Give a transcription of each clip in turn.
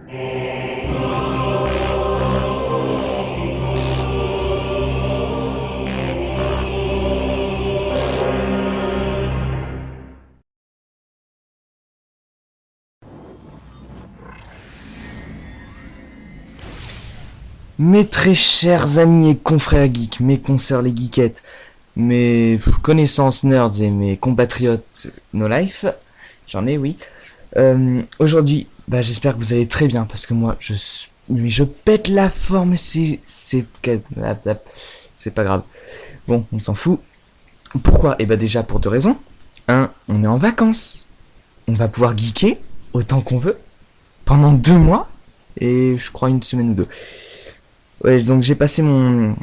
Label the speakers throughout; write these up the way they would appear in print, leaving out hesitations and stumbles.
Speaker 1: Mes très chers amis et confrères geeks, mes consoeurs les geekettes, mes connaissances nerds et mes compatriotes no life, j'en ai oui. Aujourd'hui, j'espère que vous allez très bien parce que moi je pète la forme, c'est pas grave. Bon, on s'en fout. Pourquoi? Déjà pour deux raisons. Un, on est en vacances, on va pouvoir geeker autant qu'on veut pendant 2 mois et je crois une semaine ou deux. Ouais, donc j'ai passé mon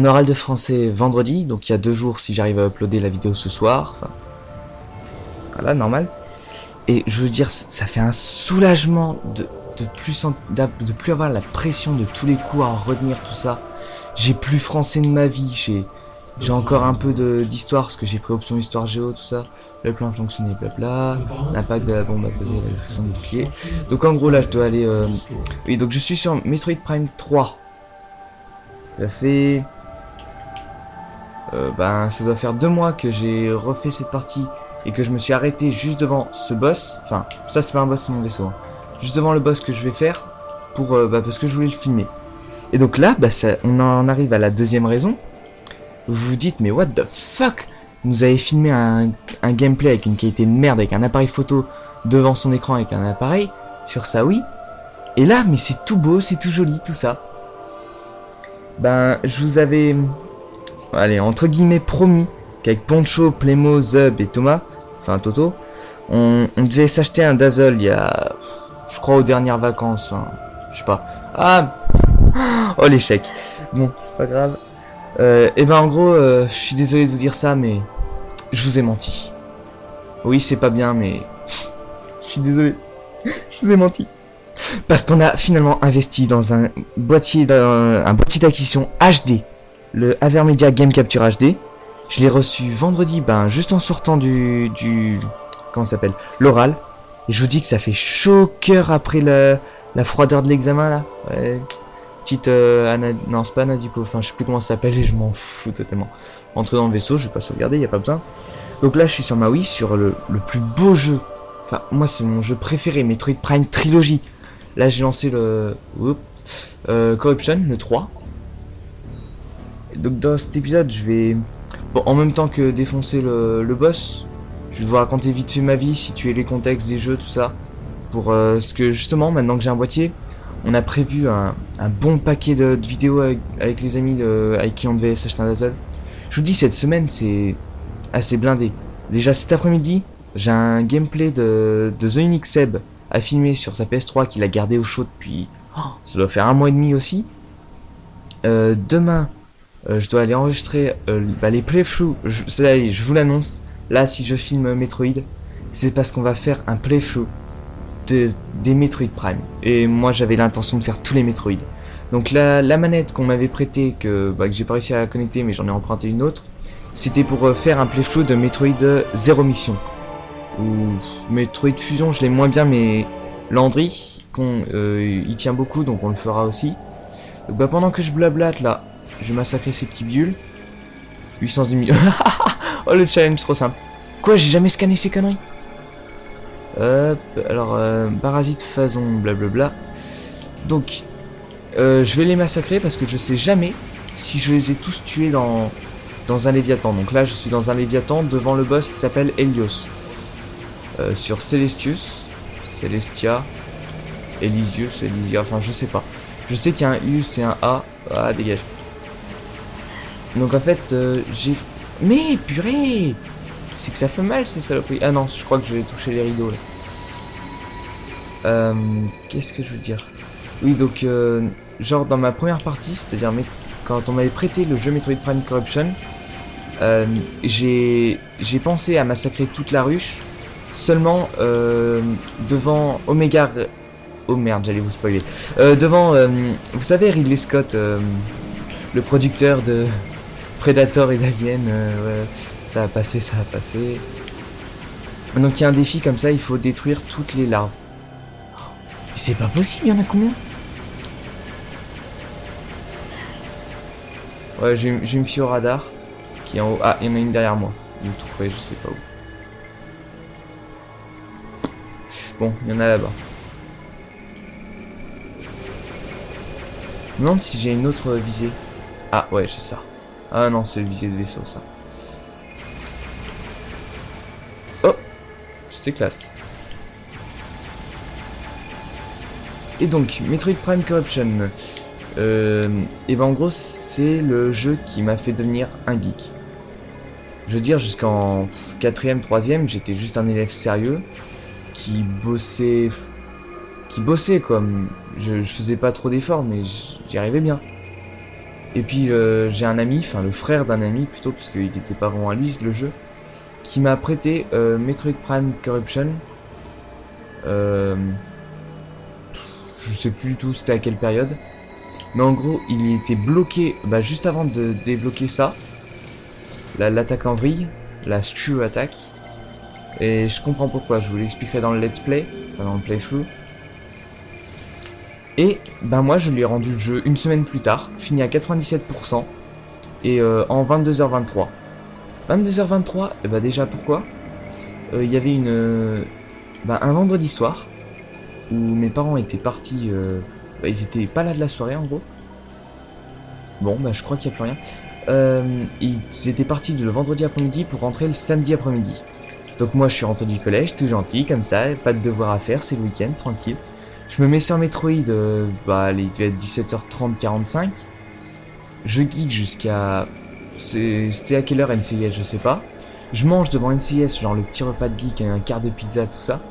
Speaker 1: oral de français vendredi, donc il y a 2 jours si j'arrive à uploader la vidéo ce soir, enfin, voilà, normal. Et je veux dire, ça fait un soulagement de plus avoir la pression de tous les coups à retenir tout ça. J'ai plus français de ma vie, j'ai encore un peu d'histoire, parce que j'ai pris option histoire géo, tout ça. Le plan fonctionner, blabla, l'impact de la bombe à causer la destruction du bouclier. Donc en gros là je dois aller... Oui, donc je suis sur Metroid Prime 3. Ça fait... ça doit faire 2 mois que j'ai refait cette partie et que je me suis arrêté juste devant ce boss. Enfin, ça c'est pas un boss, c'est mon vaisseau. Hein. Juste devant le boss que je vais faire pour parce que je voulais le filmer. Et donc là, on en arrive à la deuxième raison. Vous vous dites, mais what the fuck? Vous avez filmé un gameplay avec une qualité de merde, avec un appareil photo devant son écran avec un appareil sur sa Wii. Et là, mais c'est tout beau, c'est tout joli, tout ça. Je vous avais, allez, entre guillemets, promis qu'avec Poncho, Plémo, Zub et Thomas, enfin Toto, on devait s'acheter un Dazzle il y a, je crois, aux dernières vacances, hein, je sais pas. Ah, oh l'échec. Bon, c'est pas grave. En gros, je suis désolé de vous dire ça, mais je vous ai menti. Oui, c'est pas bien, mais je suis désolé. Je vous ai menti. Parce qu'on a finalement investi dans un boîtier d'acquisition HD, le Avermedia Game Capture HD. Je l'ai reçu vendredi, juste en sortant du comment ça s'appelle, l'oral. Et je vous dis que ça fait chaud au cœur après la froideur de l'examen là. Ouais. Petite non c'est pas Anna du coup, enfin je sais plus comment ça s'appelle et je m'en fous totalement. Entrer dans le vaisseau, je vais pas sauvegarder, y a pas besoin. Donc là je suis sur ma Wii, sur le plus beau jeu. Enfin moi c'est mon jeu préféré, Metroid Prime Trilogy. Là j'ai lancé le Corruption, le 3. Et donc dans cet épisode je vais, en même temps que défoncer le boss, je vais vous raconter vite fait ma vie, situer les contextes des jeux, tout ça. Pour ce que justement, maintenant que j'ai un boîtier, on a prévu un bon paquet de vidéos avec les amis avec qui on devait s'acheter un Dazzle. Je vous dis, cette semaine c'est assez blindé. Déjà cet après-midi, j'ai un gameplay de The Unique Seb à filmer sur sa PS3 qu'il a gardé au chaud depuis... ça doit faire 1 mois et demi aussi. Demain, je dois aller enregistrer les playthroughs. Je vous l'annonce. Là, si je filme Metroid, c'est parce qu'on va faire un playthrough des Metroid Prime. Et moi, j'avais l'intention de faire tous les Metroid. Donc la manette qu'on m'avait prêtée, que j'ai pas réussi à connecter, mais j'en ai emprunté une autre, c'était pour faire un playthrough de Metroid Zero Mission. Ou Metroid Fusion, je l'aime moins bien, mais Landry, il tient beaucoup, donc on le fera aussi. Donc pendant que je blablate là, je vais massacrer ces petits bioles. 810 000. Oh le challenge trop simple. Quoi, j'ai jamais scanné ces conneries? Alors parasite Phazon, blablabla. Donc je vais les massacrer parce que je sais jamais si je les ai tous tués dans un Léviathan. Donc là je suis dans un Léviathan devant le boss qui s'appelle Helios. Sur Celestia, Elysia, enfin je sais pas. Je sais qu'il y a un U et un A. Ah dégage. Donc en fait j'ai... Mais purée, c'est que ça fait mal ces saloperies. Ah non, je crois que je vais toucher les rideaux là. Qu'est-ce que je veux dire? Oui donc genre dans ma première partie, c'est-à-dire quand on m'avait prêté le jeu Metroid Prime Corruption, j'ai pensé à massacrer toute la ruche seulement devant Omega... Oh merde, j'allais vous spoiler. Devant, vous savez Ridley Scott, le producteur de Predator et d'Alien, ouais, ça a passé. Donc il y a un défi comme ça, il faut détruire toutes les larves. C'est pas possible, il y en a combien? Ouais, je vais me fier au radar qui est en haut. Ah, il y en a une derrière moi. Ou tout près, je sais pas où. Bon, il y en a là-bas. Je me demande si j'ai une autre visée. Ah, ouais, j'ai ça. Ah non, c'est le visée de vaisseau, ça. Oh, c'était classe. Et donc, Metroid Prime Corruption. Et ben en gros, c'est le jeu qui m'a fait devenir un geek. Je veux dire, jusqu'en 4ème, 3ème, j'étais juste un élève sérieux qui bossait. Quoi. Je faisais pas trop d'efforts, mais j'y arrivais bien. Et puis j'ai un ami, enfin le frère d'un ami plutôt, parce qu'il n'était pas vraiment à lui le jeu, qui m'a prêté Metroid Prime Corruption. Je sais plus du tout c'était à quelle période. Mais en gros, il était bloqué juste avant de débloquer ça. L'attaque en vrille, la Stew Attack. Et je comprends pourquoi, je vous l'expliquerai dans le let's play, enfin dans le playthrough. Et moi je lui ai rendu le jeu une semaine plus tard, fini à 97%, et en 22h23. 22h23, et déjà pourquoi? Il y avait un vendredi soir, où mes parents étaient partis, ils étaient pas là de la soirée en gros. Bon je crois qu'il n'y a plus rien. Ils étaient partis le vendredi après-midi pour rentrer le samedi après-midi. Donc moi je suis rentré du collège, tout gentil, comme ça, pas de devoir à faire, c'est le week-end, tranquille. Je me mets sur Metroid, il devait être 17h30, 45. Je geek jusqu'à... C'était à quelle heure NCIS, je sais pas. Je mange devant NCIS, genre le petit repas de geek, un quart de pizza, tout ça.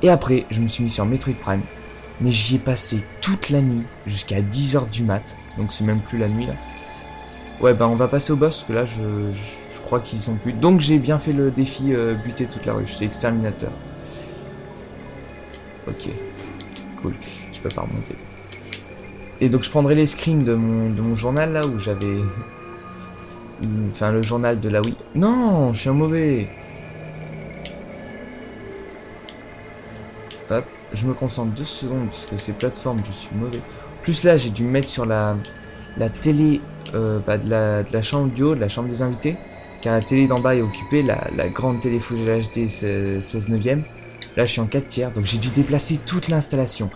Speaker 1: Et après, je me suis mis sur Metroid Prime. Mais j'y ai passé toute la nuit, jusqu'à 10h du mat. Donc c'est même plus la nuit là. Ouais on va passer au boss, parce que là je crois qu'ils sont plus. Donc j'ai bien fait le défi buter toute la ruche, c'est exterminateur. Ok. Cool, je peux pas remonter. Et donc je prendrai les screens de mon journal là où j'avais... Enfin le journal de la Wii. Non, je suis un mauvais. Hop, je me concentre 2 secondes parce que ces plateformes, je suis mauvais. Plus là, j'ai dû me mettre sur la télé de la chambre du haut, de la chambre des invités. Car la télé d'en bas est occupée, la grande télé Full HD 16/9. Là je suis en 4/3, donc j'ai dû déplacer toute l'installation.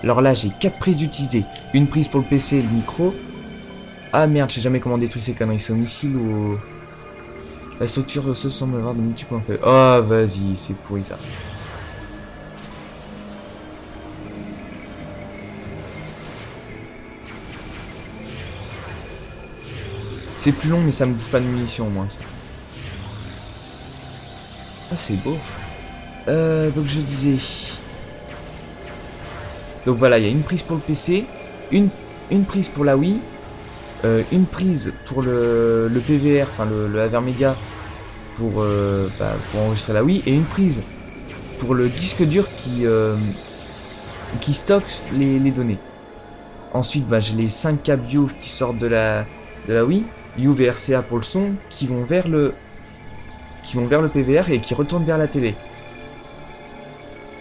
Speaker 1: Alors là j'ai 4 prises d'utiliser. Une prise pour le PC et le micro. Ah merde, je sais jamais comment détruire ces conneries. C'est au missile ou... La structure se semble avoir de multiples points faibles. Oh vas-y, c'est pourri ça. C'est plus long mais ça me bouffe pas de munitions au moins ça. Ah c'est beau. Donc je disais... Donc voilà, il y a une prise pour le PC, une prise pour la Wii, une prise pour le PVR, enfin le Avermedia pour enregistrer la Wii, et une prise pour le disque dur qui stocke les données. Ensuite, j'ai les 5 câbles U qui sortent de la Wii, U et RCA pour le son, qui vont vers le PVR et qui retournent vers la télé.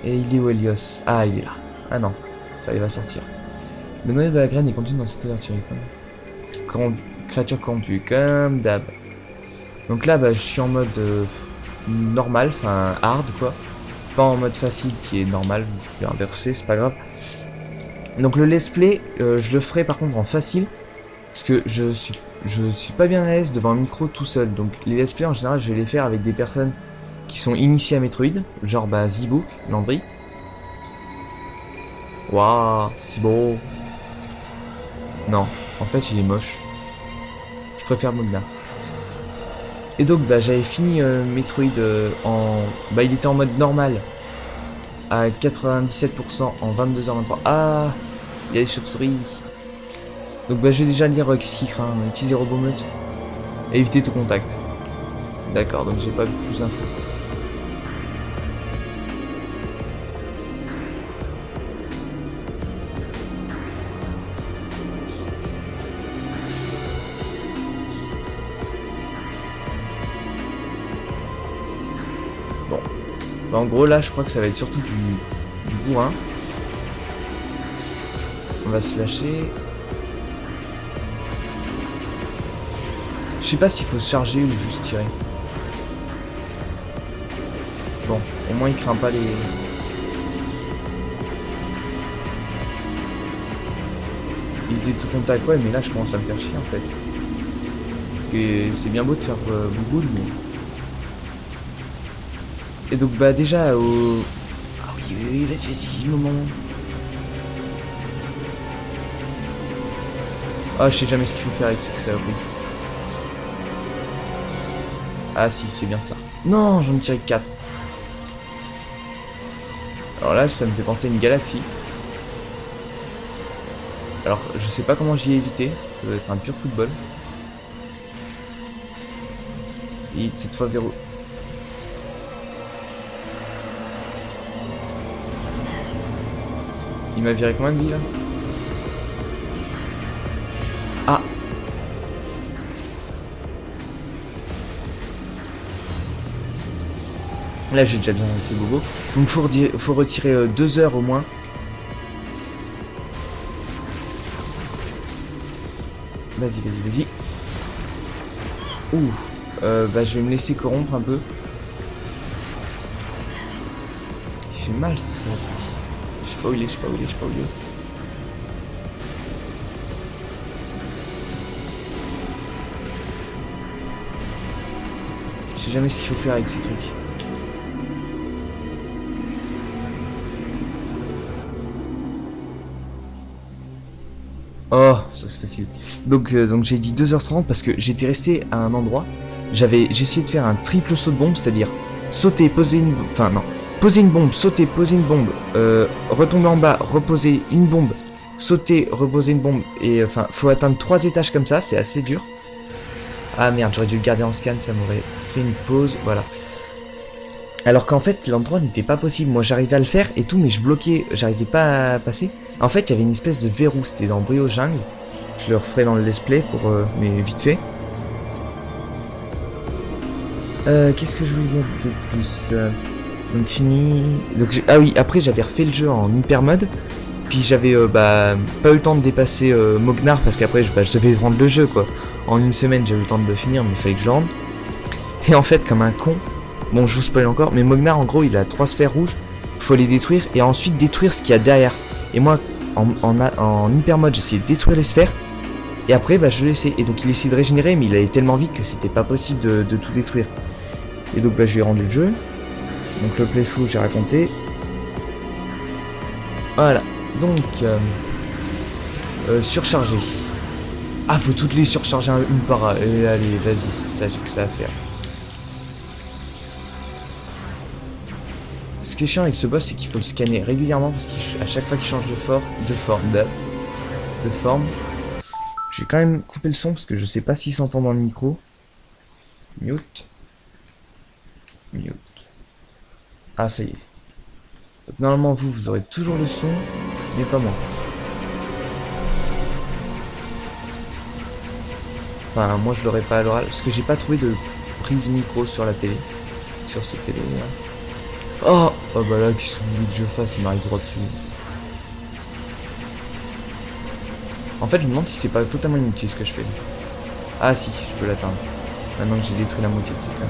Speaker 1: Et il est où Helios? Ah, il est là. Ah non, ça il va sortir. Le noyau de la graine est contenu dans cette ouverture. Créature corrompue, comme d'hab. Donc là, je suis en mode normal, enfin hard quoi. Pas en mode facile qui est normal, je vais inverser, c'est pas grave. Donc le let's play, je le ferai par contre en facile. Parce que je suis pas bien à l'aise devant un micro tout seul. Donc les let's play en général, je vais les faire avec des personnes qui sont initiés à Metroid, genre Zibook, Landry. Waouh, c'est beau. Non, en fait il est moche. Je préfère Mogna. Et donc j'avais fini Metroid il était en mode normal à 97% en 22h23. Ah, il y a des chauves-souris. Donc je vais déjà lire ce qui craint. Utiliser robot meute et éviter tout contact. D'accord, donc j'ai pas plus d'infos. Bon. En gros là je crois que ça va être surtout du bourrin. On va se lâcher. Je sais pas s'il faut se charger ou juste tirer. Bon, au moins il craint pas les... Il faisait tout contact, ouais, mais là je commence à me faire chier en fait. Parce que c'est bien beau de faire bouboule, mais... Et donc bah déjà au... Ah oui, oui, oui, vas-y, moment. Ah, je sais jamais ce qu'il faut faire avec ça, oui. Ah si, c'est bien ça. Non, j'en ai tiré 4. Alors là, ça me fait penser à une galaxie. Alors, je sais pas comment j'y ai évité. Ça doit être un pur coup de bol. Et cette fois verrou. Il m'a viré combien de vie là? Ah! Là j'ai déjà bien fait bobo. Donc faut retirer 2 heures au moins. Vas-y. Ouh. Bah je vais me laisser corrompre un peu. Il fait mal ça. Je sais pas où il est. Je sais jamais ce qu'il faut faire avec ces trucs. Oh, ça c'est facile. Donc j'ai dit 2h30 parce que j'étais resté à un endroit. J'ai essayé de faire un triple saut de bombe, c'est-à-dire sauter, poser une... Enfin non. Poser une bombe, sauter, poser une bombe, retomber en bas, reposer une bombe, sauter, reposer une bombe. Et enfin, faut atteindre 3 étages comme ça, c'est assez dur. Ah merde, j'aurais dû le garder en scan, ça m'aurait fait une pause, voilà. Alors qu'en fait, l'endroit n'était pas possible. Moi, j'arrivais à le faire et tout, mais je bloquais, j'arrivais pas à passer. En fait, il y avait une espèce de verrou, c'était dans Brio Jungle. Je le referai dans le let's play, mais vite fait. Qu'est-ce que je voulais dire de plus donc fini. Donc, ah oui, après j'avais refait le jeu en hyper mode. Puis j'avais pas eu le temps de dépasser Mognar parce qu'après je devais rendre le jeu quoi. En une semaine j'ai eu le temps de le finir mais il fallait que je le rende. Et en fait comme un con, bon je vous spoil encore, mais Mognar en gros il a 3 sphères rouges, faut les détruire et ensuite détruire ce qu'il y a derrière. Et moi en hyper mode j'essayais de détruire les sphères et après je laissais. Et donc il essayait de régénérer mais il allait tellement vite que c'était pas possible de tout détruire. Et donc je lui ai rendu le jeu. Donc le playthrough j'ai raconté. Voilà. Donc surcharger. Ah faut toutes les surcharger une par et allez vas-y c'est ça j'ai que ça à faire. Ce qui est chiant avec ce boss c'est qu'il faut le scanner régulièrement parce qu'à chaque fois qu'il change de forme. Je vais quand même couper le son parce que je sais pas s'il s'entend dans le micro. Mute. Ah ça y est. Donc, normalement vous aurez toujours le son, mais pas moi. Enfin moi je l'aurais pas à l'oral, parce que j'ai pas trouvé de prise micro sur la télé. Sur cette télé là. Oh bah là qui sont voulu que je fasse, il m'arrive droit dessus. En fait je me demande si c'est pas totalement inutile ce que je fais. Ah si, je peux l'atteindre. Maintenant que j'ai détruit la moitié de ces canons.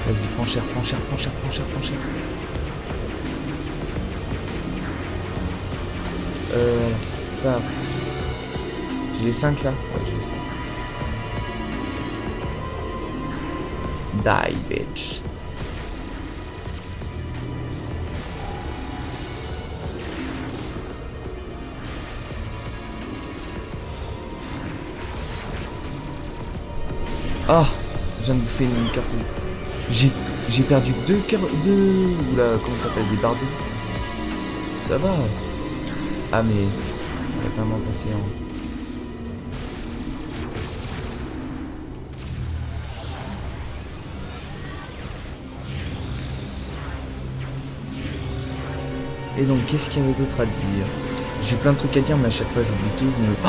Speaker 1: Vas-y, prends cher. Alors ça... J'ai les 5 là? Ouais, j'ai les 5. Die, bitch. Ah, je viens de bouffer une carte. J'ai perdu 2 oula, comment ça s'appelle, des barres de... Ça va. Ah mais... On va pas m'en passer en... Et donc, qu'est-ce qu'il y avait d'autre à dire? J'ai plein de trucs à dire, mais à chaque fois j'oublie tout. Oh,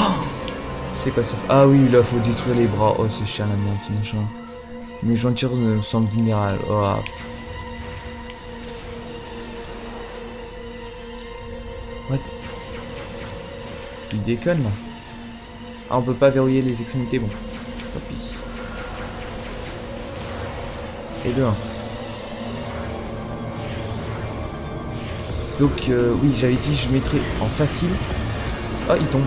Speaker 1: c'est quoi ça? Ah oui, là, faut détruire les bras. Oh, c'est chiant la merde, c'est machin. Mes jointures me semblent vulnérables. Oh. What? Il déconne là. Ah, on peut pas verrouiller les extrémités, bon. Tant pis. Et de 1. Donc, oui, j'avais dit je mettrais en facile. Oh, il tombe.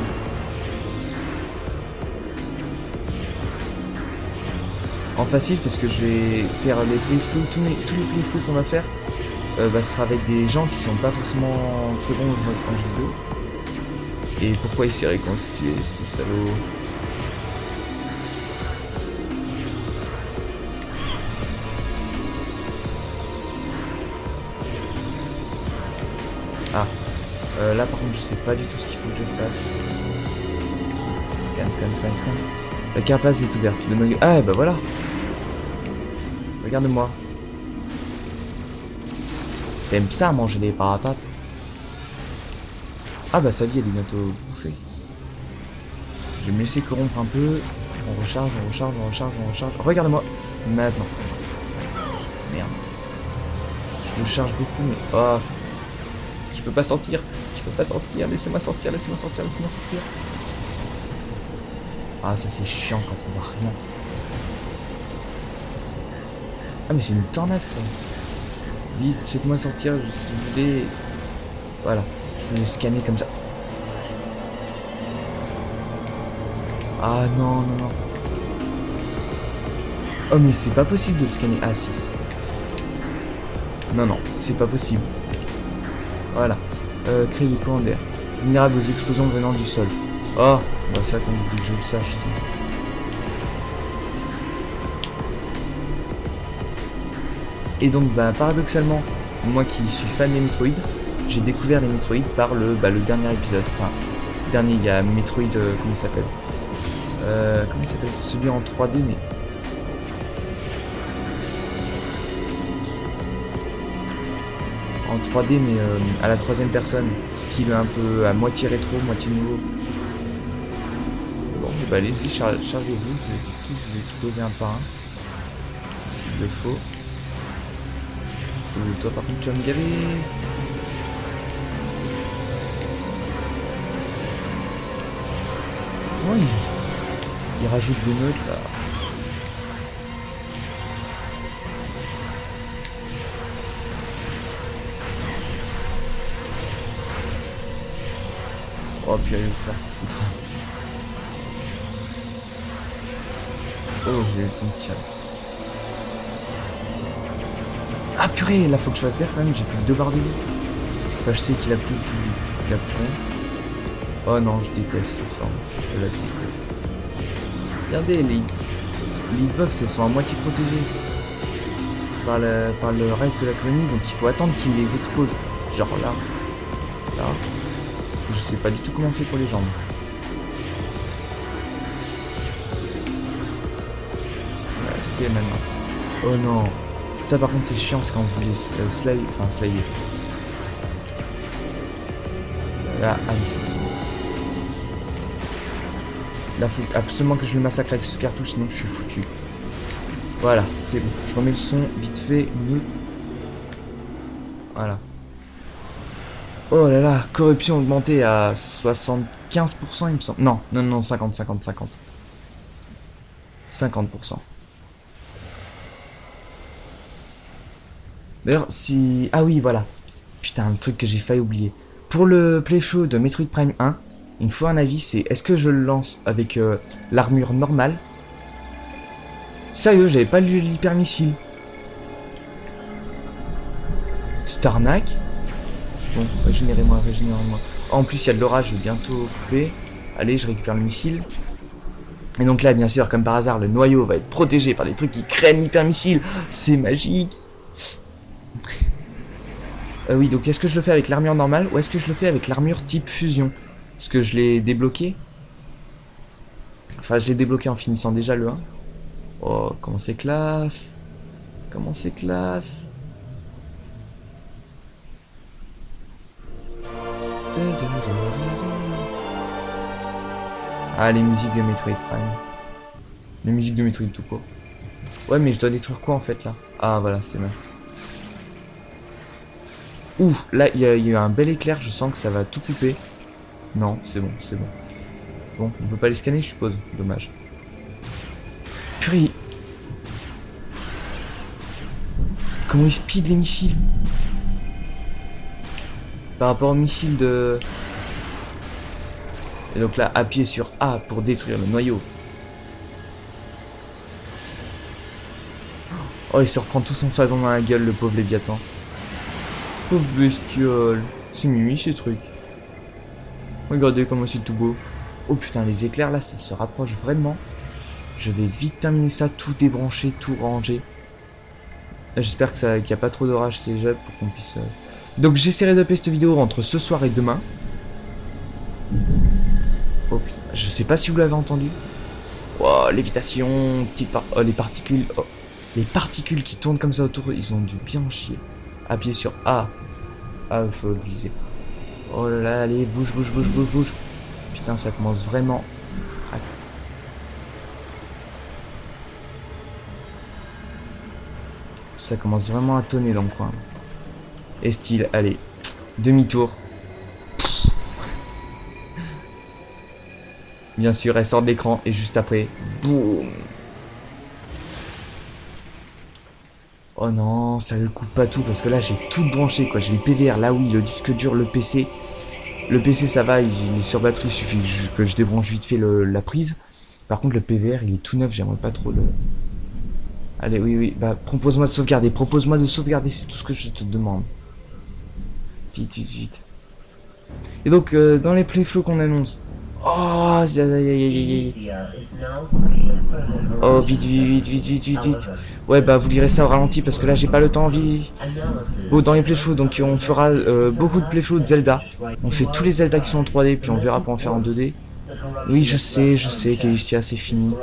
Speaker 1: En facile parce que je vais faire les playthroughs, tous les playthroughs qu'on va faire, ce sera avec des gens qui sont pas forcément très bons en jeu vidéo. Et pourquoi il s'est reconstitué, ce salaud? Ah, là par contre je sais pas du tout ce qu'il faut que je fasse. Scan. La carapace est ouverte, le noyau... Ah bah voilà. Regarde-moi. T'aimes ça manger les patates? Ah bah ça y est, elle est bientôt bouffée. Je vais me laisser corrompre un peu. On recharge. Regarde-moi. Maintenant. Merde. Je le charge beaucoup, mais... Oh. Je peux pas sortir. Laissez-moi sortir. Ah, ça c'est chiant quand on voit rien. Ah, mais c'est une tornade ça. Vite, faites-moi sortir si vous voulez. Voilà. Je vais scanner comme ça. Ah non. Oh, mais c'est pas possible de le scanner. Ah, si. Non, c'est pas possible. Voilà. Créer du courant d'air. Vulnérable aux explosions venant du sol. Oh, bah ça qu'on voulait que je le sache aussi. Et donc, bah, paradoxalement, moi qui suis fan des Metroid, j'ai découvert les Metroid par le dernier épisode. Enfin, dernier, il y a Metroid, comment il s'appelle celui en 3D, mais... En 3D, mais à la troisième personne. Style un peu à moitié rétro, moitié nouveau. Bon, bah allez-y, chargez-vous. Je vais les trouver un par un. S'il le faut. Toi par contre tu vas me gaver. Comment il rajoute des notes là? Oh puis allez vous faire foutre. Oh j'ai eu le temps de tirer. Ah purée, là faut que je fasse gaffe quand même, j'ai plus que 2 barres de vie. Enfin, je sais qu'il a plus rien. Oh non, je déteste cette forme. Je la déteste. Regardez, les hitbox elles sont à moitié protégées par le reste de la colonie, donc il faut attendre qu'il les explose. Genre là. Je sais pas du tout comment on fait pour les jambes. On va rester maintenant. Oh non. Ça par contre c'est chiant, c'est quand vous les slider. Là, là faut absolument que je le massacre avec ce cartouche, sinon je suis foutu. Voilà, c'est bon. Je remets le son vite fait, mieux. Voilà. Oh là là, corruption augmentée à 75% il me semble. Non, 50%. 50%. D'ailleurs, si... Ah oui, voilà. Putain, le truc que j'ai failli oublier. Pour le playthrough de Metroid Prime 1, il me faut un avis, c'est est-ce que je le lance avec l'armure normale? Sérieux, j'avais pas lu l'hypermissile. Starnac. Bon, régénérez-moi. En plus, il y a de l'orage, je vais bientôt couper. Allez, je récupère le missile. Et donc là, bien sûr, comme par hasard, le noyau va être protégé par des trucs qui craignent l'hypermissile. C'est magique. Oui, donc est-ce que je le fais avec l'armure normale ou est-ce que je le fais avec l'armure type fusion? Parce que je l'ai débloqué. Enfin, je l'ai débloqué en finissant déjà le 1. Oh, comment c'est classe. Ah, les musiques de Metroid Prime. Les musiques de Metroid tout court. Ouais, mais je dois détruire quoi en fait là? Ah, voilà, c'est mal. Ouh, là, il y a eu un bel éclair, je sens que ça va tout couper. Non, c'est bon, c'est bon. Bon, on peut pas les scanner, je suppose. Dommage. Purée. Comment ils speed les missiles? Par rapport aux missiles de... Et donc là, appuyez sur A pour détruire le noyau. Oh, il se reprend tous en phasant dans la gueule, le pauvre Léviathan. Pauvre bestiole. C'est mimi, ce truc. Regardez comment c'est tout beau. Oh putain, les éclairs là, ça se rapproche vraiment. Je vais vite terminer ça, tout débrancher, tout ranger. J'espère qu'il n'y a pas trop d'orage cégep pour qu'on puisse... Donc j'essaierai d'uploader cette vidéo entre ce soir et demain. Oh putain, je sais pas si vous l'avez entendu. Oh, lévitation, oh, les particules... Oh. Les particules qui tournent comme ça autour, ils ont dû bien chier. Appuyez sur A. Ah, il faut viser. Oh là là, allez, bouge, bouge, bouge, bouge, bouge. Putain, ça commence vraiment... Ça commence vraiment à tonner dans le coin. Et style, allez, demi-tour. Bien sûr, elle sort de l'écran et juste après, boum. Oh non, ça ne coupe pas tout parce que là j'ai tout branché quoi. J'ai le PVR, là oui, le disque dur, le PC. Le PC ça va, il est sur batterie, il suffit que je débranche vite fait la prise. Par contre le PVR il est tout neuf, j'aimerais pas trop le... Allez, oui, oui, bah propose-moi de sauvegarder, propose-moi de sauvegarder, c'est tout ce que je te demande. Vite, vite, vite. Et donc, dans les playflows qu'on annonce... Oh, oh, vite, vite, vite, vite, vite, vite. Ouais, bah vous lirez ça au ralenti parce que là j'ai pas le temps, vite. Bon, dans les playflows, donc on fera beaucoup de playflows de Zelda. On fait tous les Zelda qui sont en 3D, puis on verra pour en faire en 2D. Oui, je sais, Calystia, c'est fini.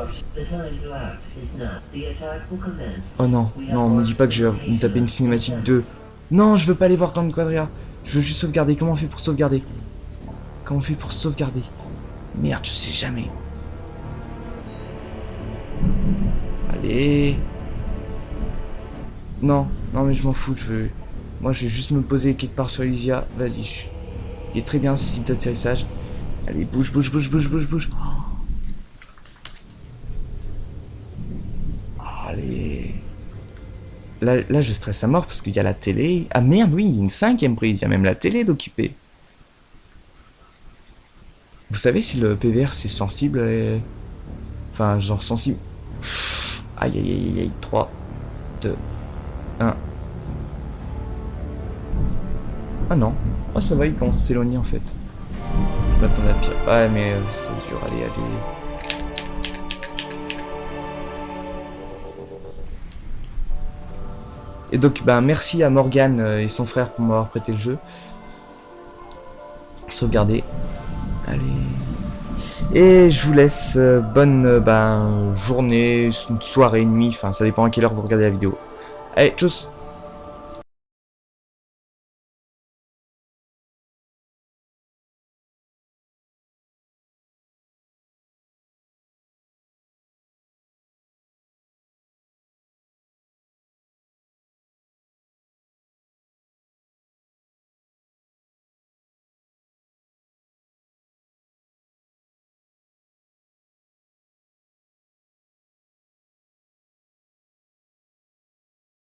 Speaker 1: Oh non, non, me dis pas que je vais me taper une cinématique 2. Non, je veux pas aller voir Clan Quadria. Je veux juste sauvegarder. Comment on fait pour sauvegarder? Comment on fait pour sauvegarder? Merde, je sais jamais. Allez. Non, non mais je m'en fous, je veux... Moi je vais juste me poser quelque part sur Elysia. Vas-y. Il est très bien ce site d'atterrissage. Allez, bouge, bouge, bouge, bouge, bouge, bouge. Allez. Là, je stresse à mort parce qu'il y a la télé. Ah merde, oui, il y a une 5e prise. Il y a même la télé d'occuper. Vous savez si le PVR c'est sensible Enfin, genre sensible. Aïe, aïe, aïe, aïe. 3, 2, 1. Ah non. Ah, ça va, il commence à s'éloigner en fait. Je m'attendais à pire. Ouais, mais c'est dur. Allez, allez. Et donc, bah, merci à Morgane et son frère pour m'avoir prêté le jeu. Sauvegarder. Allez. Et je vous laisse bonne journée, soirée, nuit. Enfin, ça dépend à quelle heure vous regardez la vidéo. Allez, tchuss.